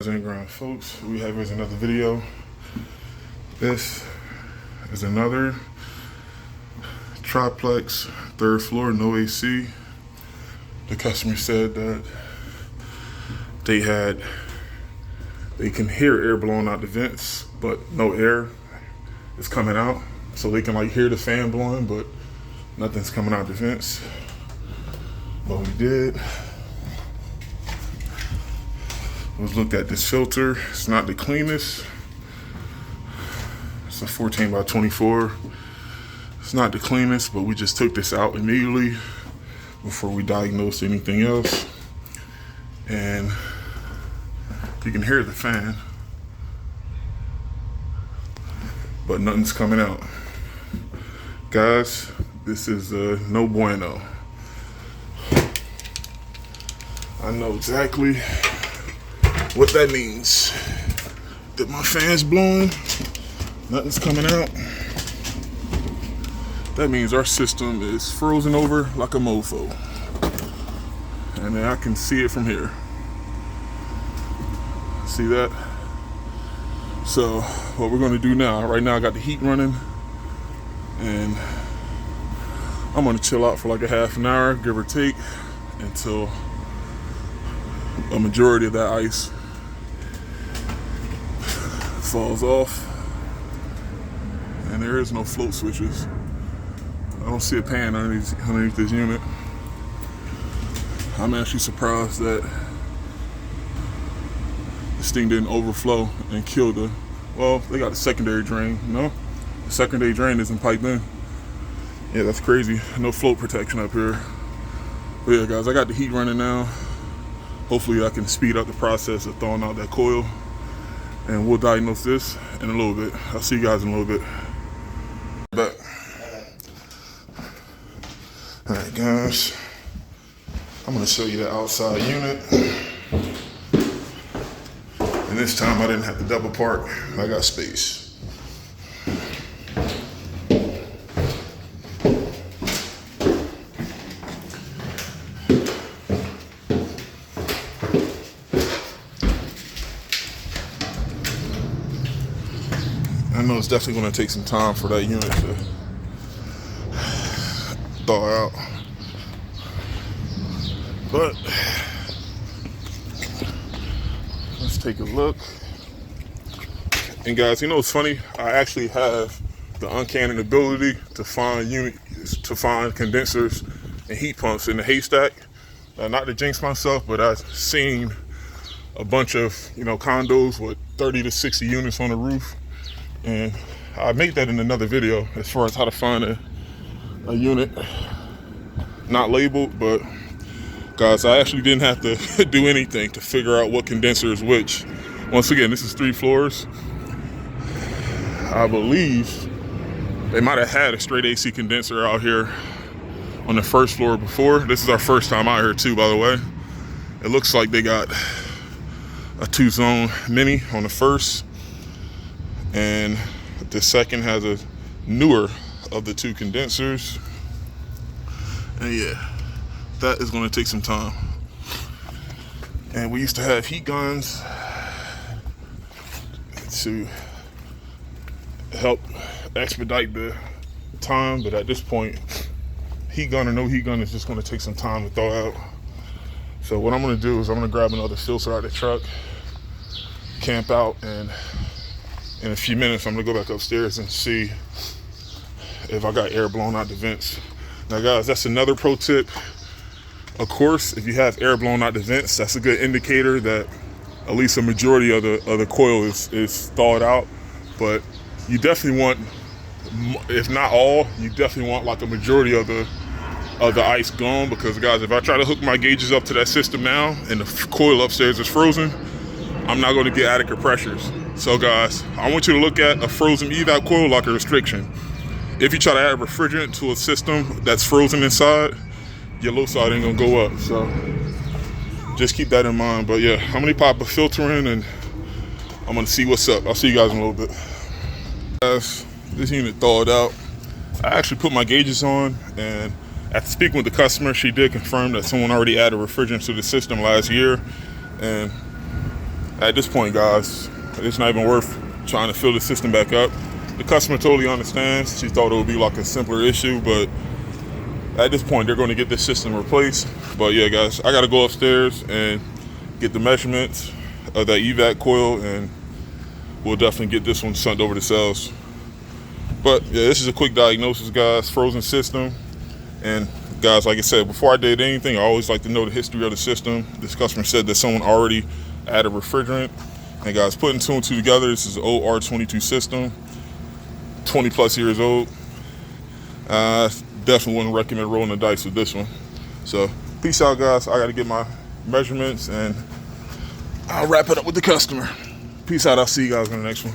And ground folks, we have here's another video. This is another triplex, third floor, no AC. The customer said that they can hear air blowing out the vents, but no air is coming out. So they can hear the fan blowing, but nothing's coming out the vents. What we did was looked at this filter. It's not the cleanest. It's a 14 by 24. It's not the cleanest, but we just took this out immediately before we diagnosed anything else. And you can hear the fan, but nothing's coming out. Guys, this is no bueno. I know exactly what that means. That my fan's blowing, nothing's coming out. That means our system is frozen over like a mofo. And then I can see it from here. See that? So what we're gonna do now, right now I got the heat running, and I'm gonna chill out for like a half an hour, give or take, until a majority of that ice falls off, and there is no float switches. I don't see a pan underneath this unit. I'm actually surprised that this thing didn't overflow and kill the, well, they got a secondary drain. No, the secondary drain isn't piped in. Yeah, that's crazy. No float protection up here. But yeah, guys, I got the heat running now. Hopefully I can speed up the process of thawing out that coil, and we'll diagnose this in a little bit. I'll see you guys in a little bit. Back. All right, guys. I'm gonna show you the outside unit. And this time I didn't have to double park. I got space. I know it's definitely going to take some time for that unit to thaw out, but let's take a look. And guys, you know what's funny? I actually have the uncanny ability to find condensers and heat pumps in the haystack. Not to jinx myself, but I've seen a bunch of condos with 30 to 60 units on the roof. And I made that in another video as far as how to find a unit not labeled. But guys, I actually didn't have to do anything to figure out what condenser is which. Once again, this is 3 floors. I believe they might have had a straight AC condenser out here on the first floor before. This is our first time out here too, by the way. It looks like they got a 2-zone mini on the first, and the second has a newer of the 2 condensers. And yeah, that is going to take some time. And we used to have heat guns to help expedite the time, but at this point, heat gun or no heat gun is just going to take some time to thaw out. So what I'm going to do is I'm going to grab another filter out of the truck, camp out, and in a few minutes, I'm gonna go back upstairs and see if I got air blown out the vents. Now guys, that's another pro tip. Of course, if you have air blown out the vents, that's a good indicator that at least a majority of the coil is thawed out. But you definitely want, if not all, you definitely want like a majority of the ice gone, because guys, if I try to hook my gauges up to that system now and the coil upstairs is frozen, I'm not gonna get adequate pressures. So guys, I want you to look at a frozen evac coil like a restriction. If you try to add refrigerant to a system that's frozen inside, your low side ain't gonna go up. So just keep that in mind. But yeah, I'm gonna pop a filter in and I'm gonna see what's up. I'll see you guys in a little bit. Guys, this unit thawed out. I actually put my gauges on, and after speaking with the customer, she did confirm that someone already added refrigerant to the system last year. And At this point, guys, it's not even worth trying to fill the system back up. The customer totally understands. She thought it would be like a simpler issue, but at this point, they're going to get this system replaced. But yeah, guys, I got to go upstairs and get the measurements of that evac coil, and we'll definitely get this one sent over to sales. But yeah, this is a quick diagnosis, guys. Frozen system. And guys, like I said, before I did anything, I always like to know the history of the system. This customer said that someone already added refrigerant. And guys, putting two and two together, this is an old R22 system, 20 plus years old. Definitely wouldn't recommend rolling the dice with this one. So peace out, guys. I got to get my measurements and I'll wrap it up with the customer. Peace out. I'll see you guys in the next one.